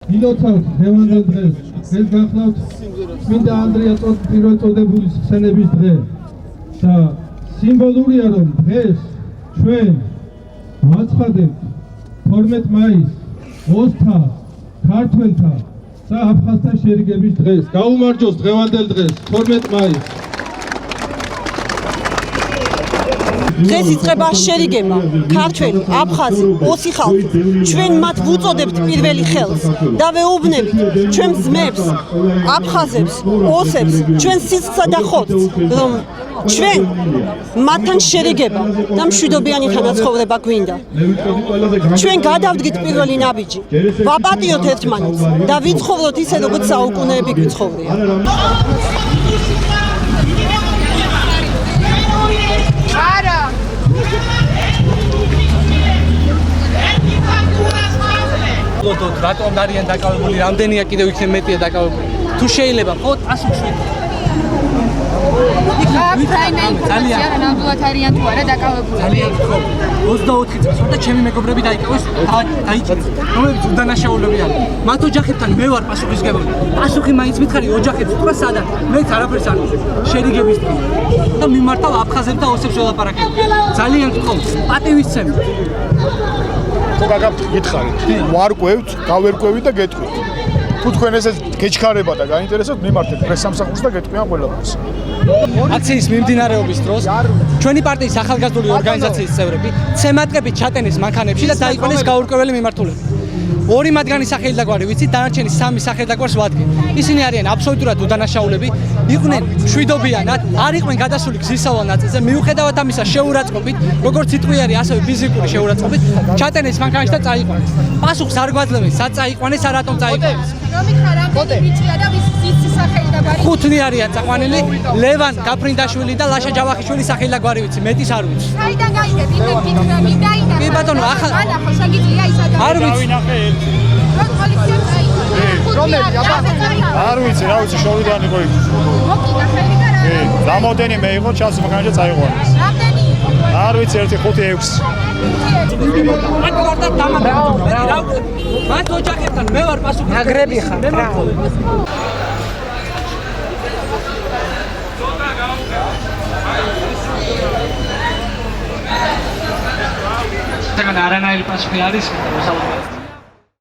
გილოცავთ დღევანდელ დღეს. ეს გახლავთ წმინდა ანდრია პირველ წოდებულის ხსენების დღე და სიმბოლურია რომ დღეს ჩვენ ვაცხადებთ 12 მაისს ოსთა, ქართველთა და აფხაზთა შერიგების დღეს. გაუმარჯოს დღევანდელ დღეს 12 მაისს. დღეს იწყება შერიგება, ქართველი, აფხაზი, ოსი ხალხი. ჩვენ მათ ვუწოდებთ პირველი ხელს და ვეუბნებით ჩვენ ძმებს, აფხაზებს, ოსებს, ჩვენ სისხლსა და ხორცს, რომ ჩვენ მათთან შერიგება და მშვიდობიანი თანაცხოვრება გვინდა. ჩვენ გადავდგით პირველი ნაბიჯი, ვაპატიოთ ერთმანეთს და ვიცხოვროთ ისე, როგორც საუკუნეები გვიცხოვრია. რატომ არიან დაკავებული, რამდენია კიდევ იქნებ მეტია დაკავებული. თუ შეიძლება, ხო, 107. ძალიან ნამდვილად არიან თუ არა დაკავებული. ძალიან ხო. 24 წელს და ჩემი მეგობრები დაიკავეს, დაიჭირეს. რომლებიც უდანაშაულები არიან. მათ ოჯახებთან მე ვარ პასუხისმგებელი. პასუხი მაინც მითხარი ოჯახებს, თქვა სადაც. მეც არაფერს არ ვიცი. შერიგების დღე. და მიმართავ აფხაზებს და ოსებს ველაპარაკებ. ძალიან გთხოვთ, პატივისცემით. თუ გაგაქვთ გითხარით, ვარკვევთ, გავერკვევით და გეტყვით. თუ თქვენ ესე გეჩქარება და გაინტერესებთ, მიმართეთ პრესსამსახურს და გეტყვიან ყველაფერს. აქციის მიმდინარეობის დროს ჩვენი პარტიის ახალგაზრდული ორგანიზაციის წევრები ცემატკებით ჩატენეს მანქანებში და დაიყვანეს გაურკვეველი მიმართულებით. ორი მათგანი სახელი და გვარი ვიცით, დანარჩენი სამი სახელი და გვარს ვადგენ. ისინი არიან აბსოლუტურად უდანაშაულები, იყვნენ მშვიდობიანად, არ იყვნენ გადასული გზისავალ ნაწილზე, მიუხედავად ამისა შეურაცხყოფით, როგორც სიტყვიერი, ასევე ფიზიკური შეურაცხყოფით, ჩატენეს მანქანაში და წაიყვანეს. პასუხს არ გვაძლევენ, სად წაიყვანეს, არ რატომ წაიყვანეს. რომით ბიჭია და ვის სახელი და გვარი? ხუთნი არიან წაყვანილი, ლევან გაფრინდაშვილი და ლაშა ჯავახიშვილის სახელი და გვარი ვიცი, მეტის არ ვიცი. საიდან გაიგეთ? იმენ გითხრა, მინდაინა. კი ბატონო, ახლა შეგიძლია ის ადამიანი. არ ვიცი. არ ვიცი, რა ვიცი, შორიდან იყო იქ. მოკიდა ხელი და რა? რამოდენიმე იყო, ჩას მანქანაში წაიყვანეს. რამდენი იყო? არ ვიცი, 1 5 6. მათ ვარ და დამაბერა. მათ ოჯახებთან მე ვარ პასუხი. აგრები ხარ. არანაირი პასუხი არის.